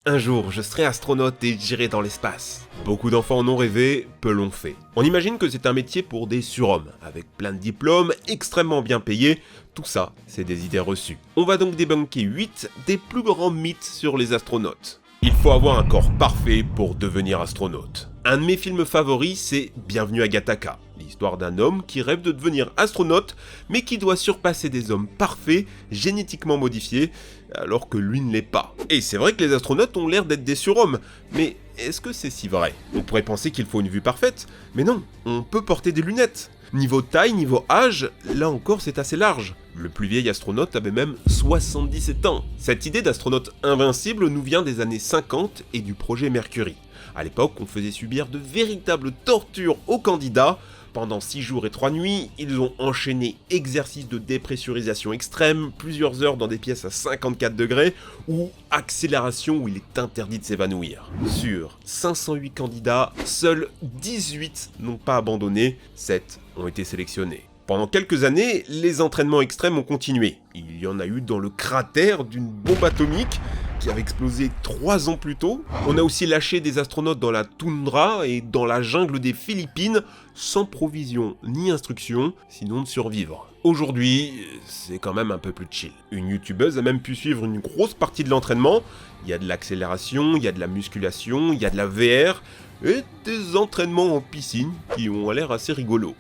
Un jour, je serai astronaute et j'irai dans l'espace. Beaucoup d'enfants en ont rêvé, peu l'ont fait. On imagine que c'est un métier pour des surhommes, avec plein de diplômes, extrêmement bien payés. Tout ça, c'est des idées reçues. On va donc débunker 8 des plus grands mythes sur les astronautes. Il faut avoir un corps parfait pour devenir astronaute. Un de mes films favoris, c'est Bienvenue à Gattaca, l'histoire d'un homme qui rêve de devenir astronaute, mais qui doit surpasser des hommes parfaits, génétiquement modifiés, alors que lui ne l'est pas. Et c'est vrai que les astronautes ont l'air d'être des surhommes, mais est-ce que c'est si vrai? On pourrait penser qu'il faut une vue parfaite, mais non, on peut porter des lunettes. Niveau taille, niveau âge, là encore c'est assez large. Le plus vieil astronaute avait même 77 ans. Cette idée d'astronaute invincible nous vient des années 50 et du projet Mercury. À l'époque, on faisait subir de véritables tortures aux candidats. Pendant 6 jours et 3 nuits, ils ont enchaîné exercices de dépressurisation extrême, plusieurs heures dans des pièces à 54 degrés, ou accélération où il est interdit de s'évanouir. Sur 508 candidats, seuls 18 n'ont pas abandonné, 7 ont été sélectionnés. Pendant quelques années, les entraînements extrêmes ont continué. Il y en a eu dans le cratère d'une bombe atomique qui avait explosé 3 ans plus tôt. On a aussi lâché des astronautes dans la toundra et dans la jungle des Philippines, sans provision ni instruction, sinon de survivre. Aujourd'hui, c'est quand même un peu plus chill. Une youtubeuse a même pu suivre une grosse partie de l'entraînement. Il y a de l'accélération, il y a de la musculation, il y a de la VR, et des entraînements en piscine qui ont l'air assez rigolos.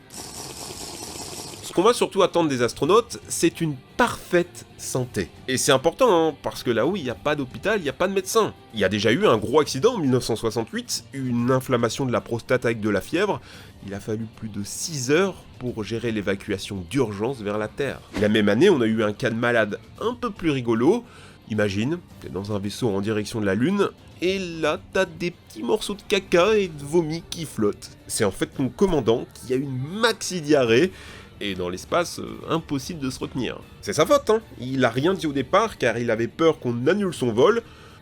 Ce qu'on va surtout attendre des astronautes, c'est une parfaite santé. Et c'est important, parce que là-haut, il n'y a pas d'hôpital, il n'y a pas de médecin. Il y a déjà eu un gros accident en 1968, une inflammation de la prostate avec de la fièvre. Il a fallu plus de 6 heures pour gérer l'évacuation d'urgence vers la Terre. La même année, on a eu un cas de malade un peu plus rigolo. Imagine, t'es dans un vaisseau en direction de la Lune, et là, t'as des petits morceaux de caca et de vomi qui flottent. C'est en fait ton commandant qui a une maxi-diarrhée, et dans l'espace, impossible de se retenir. C'est sa faute, hein. Il a rien dit au départ car il avait peur qu'on annule son vol,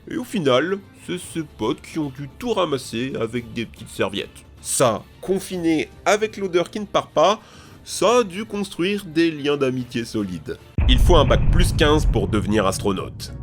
et au final, c'est ses potes qui ont dû tout ramasser avec des petites serviettes. Ça, confiné avec l'odeur qui ne part pas, ça a dû construire des liens d'amitié solides. Il faut un bac plus 15 pour devenir astronaute.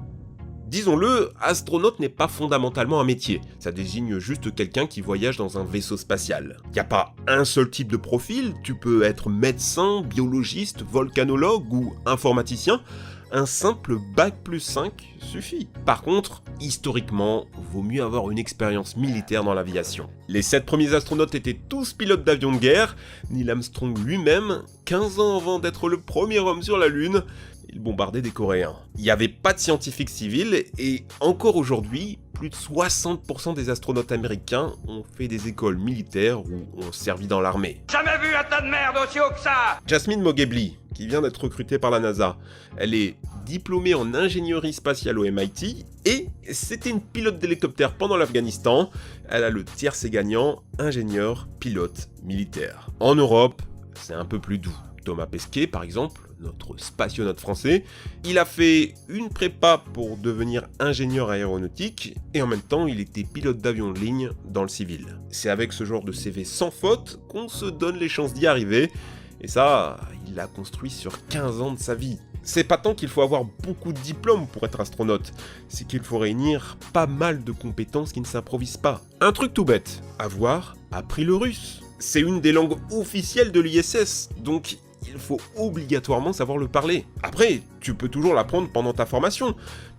Disons-le, astronaute n'est pas fondamentalement un métier, ça désigne juste quelqu'un qui voyage dans un vaisseau spatial. Y a pas un seul type de profil, tu peux être médecin, biologiste, volcanologue ou informaticien, un simple bac plus 5 suffit. Par contre, historiquement, vaut mieux avoir une expérience militaire dans l'aviation. Les 7 premiers astronautes étaient tous pilotes d'avions de guerre, Neil Armstrong lui-même, 15 ans avant d'être le premier homme sur la Lune, il bombardait des Coréens. Il n'y avait pas de scientifiques civils et encore aujourd'hui, plus de 60% des astronautes américains ont fait des écoles militaires ou ont servi dans l'armée. Jamais vu un tas de merde aussi haut que ça! Jasmine Moghebli, qui vient d'être recrutée par la NASA, elle est diplômée en ingénierie spatiale au MIT et c'était une pilote d'hélicoptère pendant l'Afghanistan. Elle a le tiercé gagnant, ingénieur, pilote, militaire. En Europe, c'est un peu plus doux. Thomas Pesquet, par exemple, notre spationaute français, il a fait une prépa pour devenir ingénieur aéronautique et en même temps il était pilote d'avion de ligne dans le civil. C'est avec ce genre de CV sans faute qu'on se donne les chances d'y arriver et ça, il l'a construit sur 15 ans de sa vie. C'est pas tant qu'il faut avoir beaucoup de diplômes pour être astronaute, c'est qu'il faut réunir pas mal de compétences qui ne s'improvisent pas. Un truc tout bête, avoir appris le russe. C'est une des langues officielles de l'ISS, donc il faut obligatoirement savoir le parler. Après, tu peux toujours l'apprendre pendant ta formation,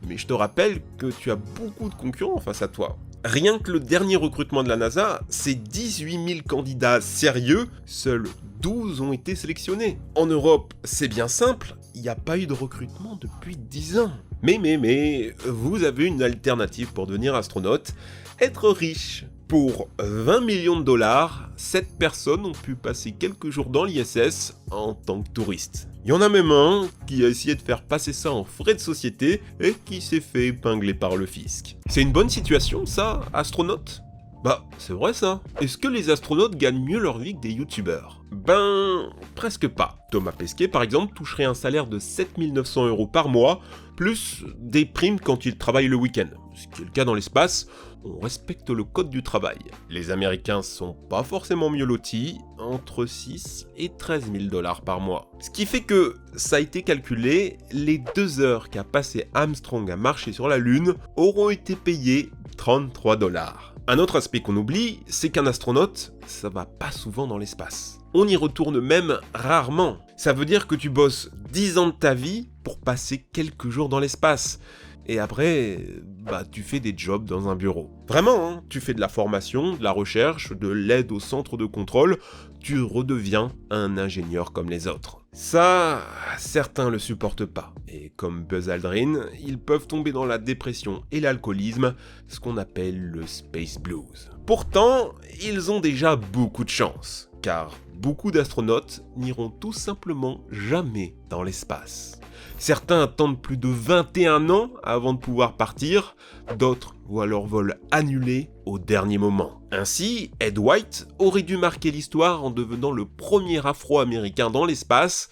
mais je te rappelle que tu as beaucoup de concurrents face à toi. Rien que le dernier recrutement de la NASA, c'est 18 000 candidats sérieux, seuls 12 ont été sélectionnés. En Europe, c'est bien simple, il n'y a pas eu de recrutement depuis 10 ans. Mais, vous avez une alternative pour devenir astronaute, être riche. Pour 20 millions de dollars, 7 personnes ont pu passer quelques jours dans l'ISS en tant que touristes. Il y en a même un qui a essayé de faire passer ça en frais de société et qui s'est fait épingler par le fisc. C'est une bonne situation ça, astronaute ? Bah, c'est vrai ça. Est-ce que les astronautes gagnent mieux leur vie que des youtubeurs? Ben, presque pas. Thomas Pesquet, par exemple, toucherait un salaire de 7 900 € par mois, plus des primes quand il travaille le week-end. Ce qui est le cas dans l'espace, on respecte le code du travail. Les Américains sont pas forcément mieux lotis, entre 6 et 13 000 $ par mois. Ce qui fait que, ça a été calculé, les 2 heures qu'a passé Armstrong à marcher sur la Lune auront été payées 33 $. Un autre aspect qu'on oublie, c'est qu'un astronaute, ça va pas souvent dans l'espace. On y retourne même rarement. Ça veut dire que tu bosses 10 ans de ta vie pour passer quelques jours dans l'espace. Et après, tu fais des jobs dans un bureau. Vraiment, hein, tu fais de la formation, de la recherche, de l'aide au centre de contrôle, tu redeviens un ingénieur comme les autres. Ça, certains le supportent pas. Et comme Buzz Aldrin, ils peuvent tomber dans la dépression et l'alcoolisme, ce qu'on appelle le Space Blues. Pourtant, ils ont déjà beaucoup de chance, car beaucoup d'astronautes n'iront tout simplement jamais dans l'espace. Certains attendent plus de 21 ans avant de pouvoir partir, d'autres voient leur vol annulé au dernier moment. Ainsi, Ed White aurait dû marquer l'histoire en devenant le premier Afro-Américain dans l'espace.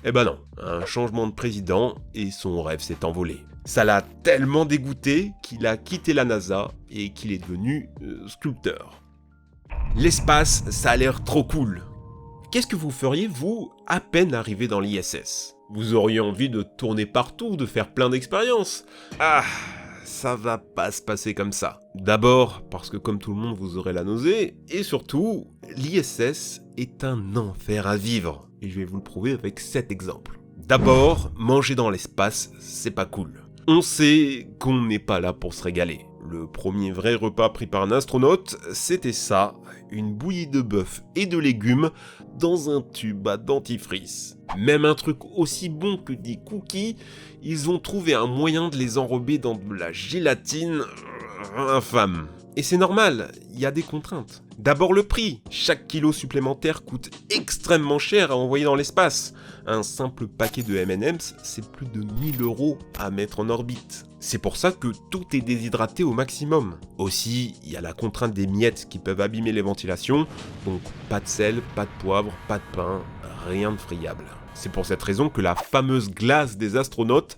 Eh ben non, un changement de président et son rêve s'est envolé. Ça l'a tellement dégoûté qu'il a quitté la NASA et qu'il est devenu sculpteur. L'espace, ça a l'air trop cool. Qu'est-ce que vous feriez, vous, à peine arrivé dans l'ISS ? Vous auriez envie de tourner partout, de faire plein d'expériences. Ah, ça va pas se passer comme ça. D'abord, parce que comme tout le monde, vous aurez la nausée, et surtout, l'ISS est un enfer à vivre. Et je vais vous le prouver avec 7 exemples. D'abord, manger dans l'espace, c'est pas cool. On sait qu'on n'est pas là pour se régaler. Le premier vrai repas pris par un astronaute, c'était ça, une bouillie de bœuf et de légumes dans un tube à dentifrice. Même un truc aussi bon que des cookies, ils ont trouvé un moyen de les enrober dans de la gélatine infâme. Et c'est normal, il y a des contraintes. D'abord le prix. Chaque kilo supplémentaire coûte extrêmement cher à envoyer dans l'espace. Un simple paquet de M&M's, c'est plus de 1 000 € à mettre en orbite. C'est pour ça que tout est déshydraté au maximum. Aussi, il y a la contrainte des miettes qui peuvent abîmer les ventilations, donc pas de sel, pas de poivre, pas de pain, rien de friable. C'est pour cette raison que la fameuse glace des astronautes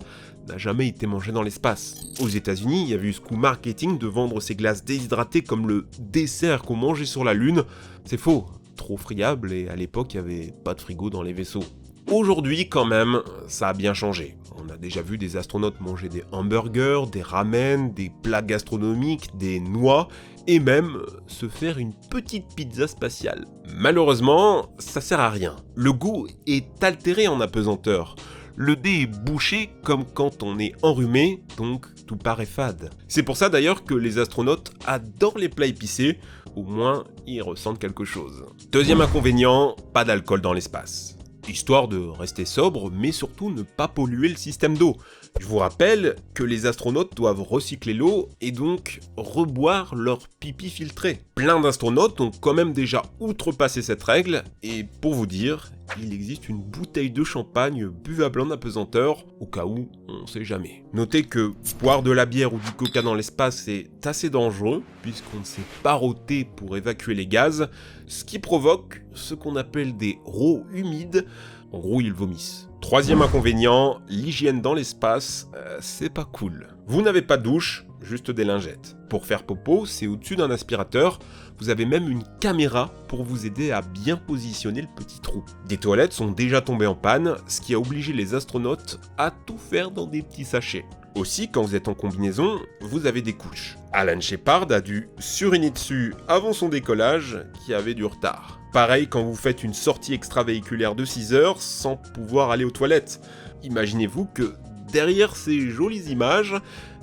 n'a jamais été mangée dans l'espace. Aux États-Unis, il y avait eu ce coup marketing de vendre ces glaces déshydratées comme le dessert qu'on mangeait sur la Lune. C'est faux, trop friable et à l'époque, il n'y avait pas de frigo dans les vaisseaux. Aujourd'hui, quand même, ça a bien changé. On a déjà vu des astronautes manger des hamburgers, des ramen, des plats gastronomiques, des noix, et même se faire une petite pizza spatiale. Malheureusement, ça sert à rien. Le goût est altéré en apesanteur. Le dé est bouché comme quand on est enrhumé, donc tout paraît fade. C'est pour ça d'ailleurs que les astronautes adorent les plats épicés, au moins ils ressentent quelque chose. Deuxième inconvénient, pas d'alcool dans l'espace. Histoire de rester sobre, mais surtout ne pas polluer le système d'eau. Je vous rappelle que les astronautes doivent recycler l'eau et donc reboire leur pipi filtré. Plein d'astronautes ont quand même déjà outrepassé cette règle, et pour vous dire, il existe une bouteille de champagne buvable en apesanteur, au cas où, on sait jamais. Notez que boire de la bière ou du coca dans l'espace est assez dangereux, puisqu'on ne sait pas rôter pour évacuer les gaz, ce qui provoque ce qu'on appelle des rots humides. En gros, ils vomissent. Troisième inconvénient, l'hygiène dans l'espace, c'est pas cool. Vous n'avez pas de douche, juste des lingettes. Pour faire popo, c'est au-dessus d'un aspirateur. Vous avez même une caméra pour vous aider à bien positionner le petit trou. Des toilettes sont déjà tombées en panne, ce qui a obligé les astronautes à tout faire dans des petits sachets. Aussi, quand vous êtes en combinaison, vous avez des couches. Alan Shepard a dû suriner dessus avant son décollage, qui avait du retard. Pareil quand vous faites une sortie extravéhiculaire de 6 heures sans pouvoir aller aux toilettes. Imaginez-vous que derrière ces jolies images,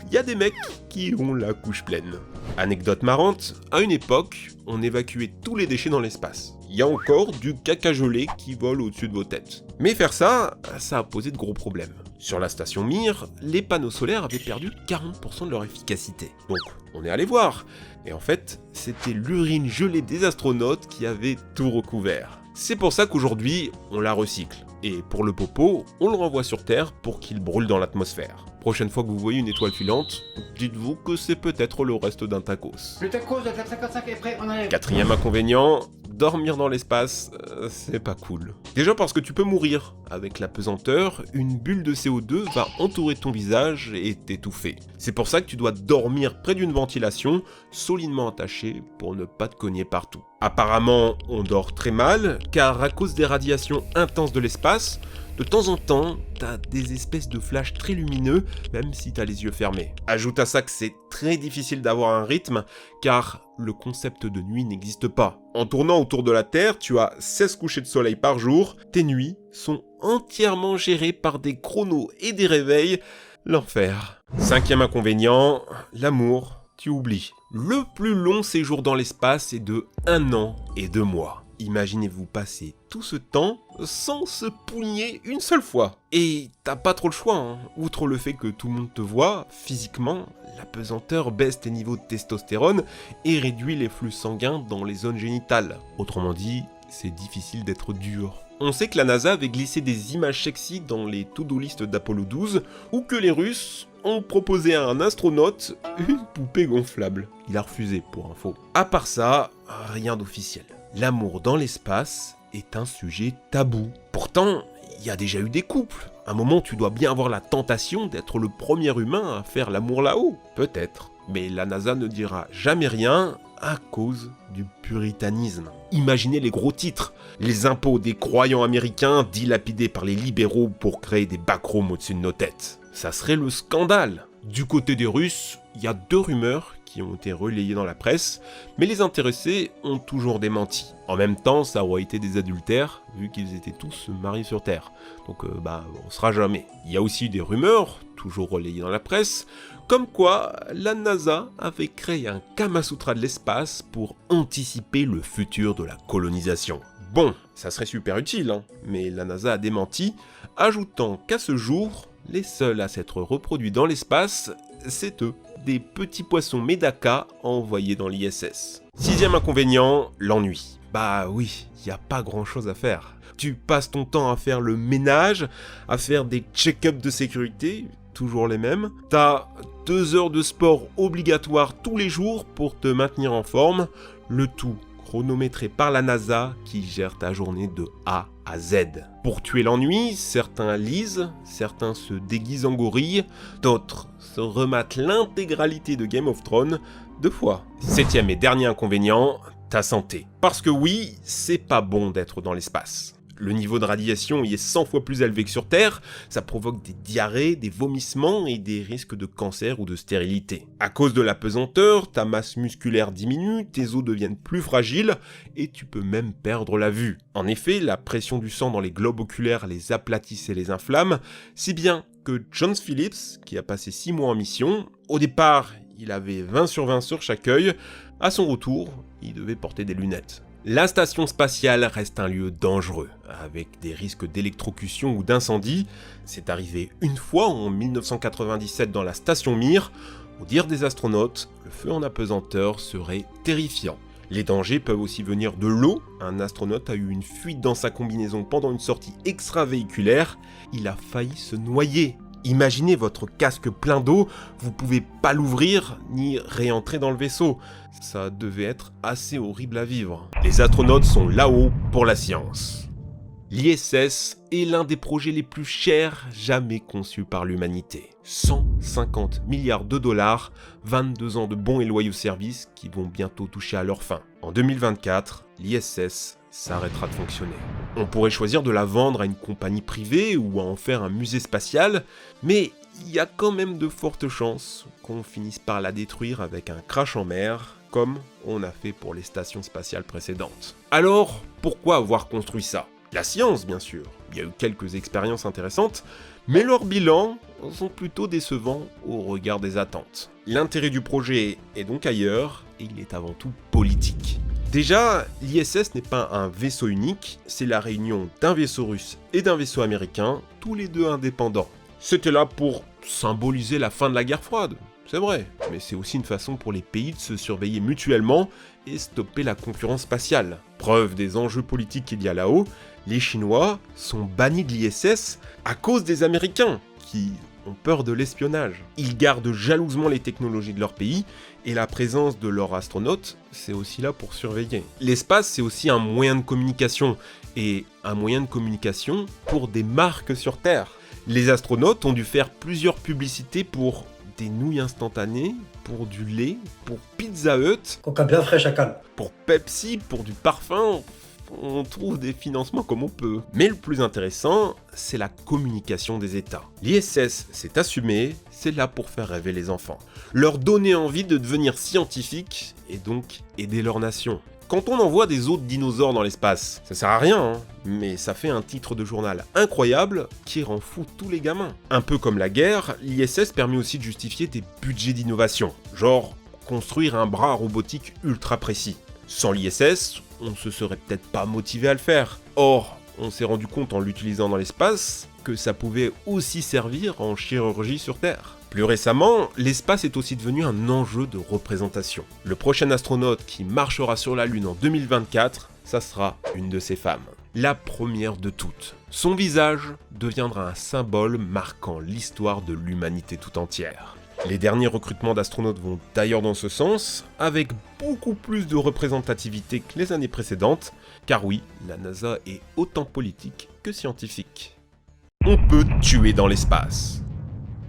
il y a des mecs qui ont la couche pleine. Anecdote marrante, à une époque, on évacuait tous les déchets dans l'espace. Il y a encore du caca gelé qui vole au-dessus de vos têtes. Mais faire ça, ça a posé de gros problèmes. Sur la station Mir, les panneaux solaires avaient perdu 40% de leur efficacité. Donc, on est allé voir. Et en fait, c'était l'urine gelée des astronautes qui avait tout recouvert. C'est pour ça qu'aujourd'hui, on la recycle. Et pour le popo, on le renvoie sur Terre pour qu'il brûle dans l'atmosphère. Prochaine fois que vous voyez une étoile filante, dites-vous que c'est peut-être le reste d'un tacos. Le tacos de Club 55 est prêt, on enlève. Quatrième inconvénient, dormir dans l'espace, c'est pas cool. Déjà parce que tu peux mourir. Avec la pesanteur, une bulle de CO2 va entourer ton visage et t'étouffer. C'est pour ça que tu dois dormir près d'une ventilation, solidement attachée pour ne pas te cogner partout. Apparemment, on dort très mal, car à cause des radiations intenses de l'espace, de temps en temps, t'as des espèces de flashs très lumineux, même si t'as les yeux fermés. Ajoute à ça que c'est très difficile d'avoir un rythme, car le concept de nuit n'existe pas. En tournant autour de la Terre, tu as 16 couchers de soleil par jour, tes nuits sont entièrement gérées par des chronos et des réveils, l'enfer. Cinquième inconvénient, l'amour, tu oublies. Le plus long séjour dans l'espace est de 1 an et 2 mois. Imaginez-vous passer tout ce temps sans se pougner une seule fois. Et t'as pas trop le choix, hein. Outre le fait que tout le monde te voit, physiquement, la pesanteur baisse tes niveaux de testostérone et réduit les flux sanguins dans les zones génitales. Autrement dit, c'est difficile d'être dur. On sait que la NASA avait glissé des images sexy dans les to-do list d'Apollo 12, ou que les Russes ont proposé à un astronaute une poupée gonflable. Il a refusé pour info. À part ça, rien d'officiel. L'amour dans l'espace est un sujet tabou. Pourtant, il y a déjà eu des couples. À un moment, tu dois bien avoir la tentation d'être le premier humain à faire l'amour là-haut. Peut-être. Mais la NASA ne dira jamais rien à cause du puritanisme. Imaginez les gros titres. Les impôts des croyants américains dilapidés par les libéraux pour créer des backrooms au-dessus de nos têtes. Ça serait le scandale. Du côté des Russes, il y a 2 rumeurs qui ont été relayées dans la presse, mais les intéressés ont toujours démenti. En même temps, ça aurait été des adultères, vu qu'ils étaient tous mariés sur Terre. Donc on sera jamais. Il y a aussi des rumeurs, toujours relayées dans la presse, comme quoi la NASA avait créé un Kamasutra de l'espace pour anticiper le futur de la colonisation. Bon, ça serait super utile, hein, mais la NASA a démenti, ajoutant qu'à ce jour, les seuls à s'être reproduits dans l'espace, c'est eux, des petits poissons médaka envoyés dans l'ISS. Sixième inconvénient, l'ennui. Bah oui, y a pas grand chose à faire. Tu passes ton temps à faire le ménage, à faire des check-ups de sécurité, toujours les mêmes. T'as 2 heures de sport obligatoires tous les jours pour te maintenir en forme, le tout chronométré par la NASA qui gère ta journée de A à Z. Pour tuer l'ennui, certains lisent, certains se déguisent en gorille, d'autres se rematent l'intégralité de Game of Thrones 2 fois. Septième et dernier inconvénient, ta santé. Parce que oui, c'est pas bon d'être dans l'espace. Le niveau de radiation y est 100 fois plus élevé que sur Terre, ça provoque des diarrhées, des vomissements et des risques de cancer ou de stérilité. À cause de la pesanteur, ta masse musculaire diminue, tes os deviennent plus fragiles et tu peux même perdre la vue. En effet, la pression du sang dans les globes oculaires les aplatisse et les inflamme, si bien que John Phillips, qui a passé 6 mois en mission, au départ il avait 20 sur 20 sur chaque œil, à son retour, il devait porter des lunettes. La station spatiale reste un lieu dangereux, avec des risques d'électrocution ou d'incendie. C'est arrivé une fois en 1997 dans la station Mir. Au dire des astronautes, le feu en apesanteur serait terrifiant. Les dangers peuvent aussi venir de l'eau. Un astronaute a eu une fuite dans sa combinaison pendant une sortie extravéhiculaire. Il a failli se noyer. Imaginez votre casque plein d'eau, vous pouvez pas l'ouvrir ni réentrer dans le vaisseau. Ça devait être assez horrible à vivre. Les astronautes sont là-haut pour la science. L'ISS est l'un des projets les plus chers jamais conçus par l'humanité. 150 milliards de dollars, 22 ans de bons et loyaux services qui vont bientôt toucher à leur fin. En 2024, l'ISS s'arrêtera de fonctionner. On pourrait choisir de la vendre à une compagnie privée ou à en faire un musée spatial, mais il y a quand même de fortes chances qu'on finisse par la détruire avec un crash en mer, comme on a fait pour les stations spatiales précédentes. Alors, pourquoi avoir construit ça ? La science, bien sûr. Il y a eu quelques expériences intéressantes, mais leurs bilans sont plutôt décevants au regard des attentes. L'intérêt du projet est donc ailleurs, et il est avant tout politique. Déjà, l'ISS n'est pas un vaisseau unique, c'est la réunion d'un vaisseau russe et d'un vaisseau américain, tous les deux indépendants. C'était là pour symboliser la fin de la guerre froide, c'est vrai, mais c'est aussi une façon pour les pays de se surveiller mutuellement et stopper la concurrence spatiale. Preuve des enjeux politiques qu'il y a là-haut, les Chinois sont bannis de l'ISS à cause des Américains, qui ont peur de l'espionnage. Ils gardent jalousement les technologies de leur pays, et la présence de leurs astronautes, c'est aussi là pour surveiller. L'espace, c'est aussi un moyen de communication, et un moyen de communication pour des marques sur Terre. Les astronautes ont dû faire plusieurs publicités pour des nouilles instantanées, pour du lait, pour Pizza Hut, Coca bien fraîche à Cannes. pour Pepsi, pour du parfum. On trouve des financements comme on peut. Mais le plus intéressant, c'est la communication des États. L'ISS s'est assumé, c'est là pour faire rêver les enfants. Leur donner envie de devenir scientifiques et donc aider leur nation. Quand on envoie des autres dinosaures dans l'espace, ça sert à rien, hein, mais ça fait un titre de journal incroyable qui rend fou tous les gamins. Un peu comme la guerre, l'ISS permet aussi de justifier des budgets d'innovation, genre construire un bras robotique ultra précis. Sans l'ISS, on se serait peut-être pas motivé à le faire. Or, on s'est rendu compte en l'utilisant dans l'espace que ça pouvait aussi servir en chirurgie sur Terre. Plus récemment, l'espace est aussi devenu un enjeu de représentation. Le prochain astronaute qui marchera sur la Lune en 2024, ça sera une de ces femmes. La première de toutes. Son visage deviendra un symbole marquant l'histoire de l'humanité tout entière. Les derniers recrutements d'astronautes vont d'ailleurs dans ce sens, avec beaucoup plus de représentativité que les années précédentes, car oui, la NASA est autant politique que scientifique. On peut tuer dans l'espace.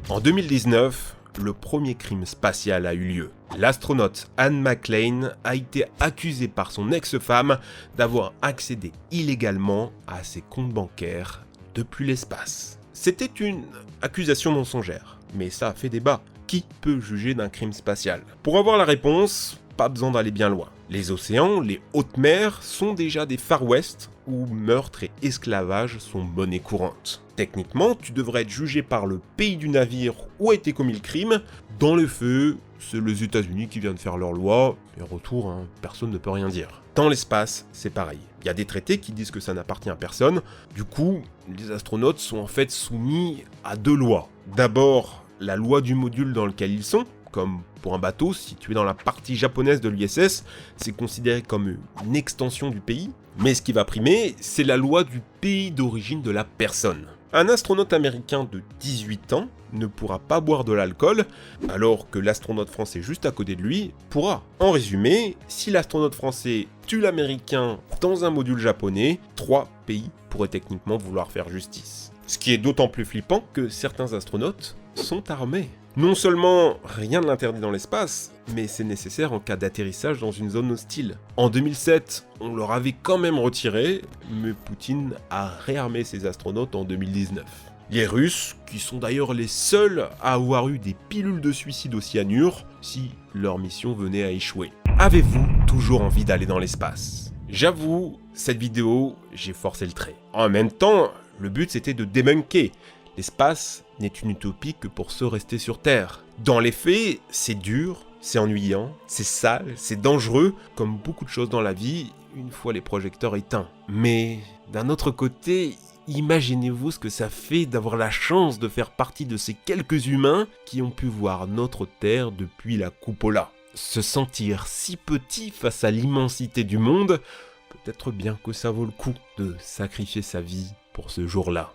En 2019, le premier crime spatial a eu lieu. L'astronaute Anne McClain a été accusée par son ex-femme d'avoir accédé illégalement à ses comptes bancaires depuis l'espace. C'était une accusation mensongère, mais ça a fait débat. Qui peut juger d'un crime spatial? Pour avoir la réponse, pas besoin d'aller bien loin. Les océans, les hautes mers sont déjà des Far West où meurtre et esclavage sont monnaie courante. Techniquement, tu devrais être jugé par le pays du navire où a été commis le crime. Dans les faits, c'est les États-Unis qui viennent faire leur loi, et en retour, personne ne peut rien dire. Dans l'espace, c'est pareil. Il y a des traités qui disent que ça n'appartient à personne. Du coup, les astronautes sont en fait soumis à deux lois. D'abord, la loi du module dans lequel ils sont, comme pour un bateau situé dans la partie japonaise de l'ISS, c'est considéré comme une extension du pays. Mais ce qui va primer, c'est la loi du pays d'origine de la personne. Un astronaute américain de 18 ans ne pourra pas boire de l'alcool, alors que l'astronaute français juste à côté de lui pourra. En résumé, si l'astronaute français tue l'américain dans un module japonais, 3 pays pourraient techniquement vouloir faire justice. Ce qui est d'autant plus flippant que certains astronautes sont armés. Non seulement rien ne l'interdit dans l'espace, mais c'est nécessaire en cas d'atterrissage dans une zone hostile. En 2007, on leur avait quand même retiré, mais Poutine a réarmé ses astronautes en 2019. Les Russes, qui sont d'ailleurs les seuls à avoir eu des pilules de suicide au cyanure, si leur mission venait à échouer. Avez-vous toujours envie d'aller dans l'espace? J'avoue, cette vidéo, j'ai forcé le trait. En même temps, le but c'était de débunker. L'espace n'est une utopie que pour ceux restés sur Terre. Dans les faits, c'est dur, c'est ennuyant, c'est sale, c'est dangereux, comme beaucoup de choses dans la vie, une fois les projecteurs éteints. Mais d'un autre côté, imaginez-vous ce que ça fait d'avoir la chance de faire partie de ces quelques humains qui ont pu voir notre Terre depuis la Cupola. Se sentir si petit face à l'immensité du monde, peut-être bien que ça vaut le coup de sacrifier sa vie pour ce jour-là.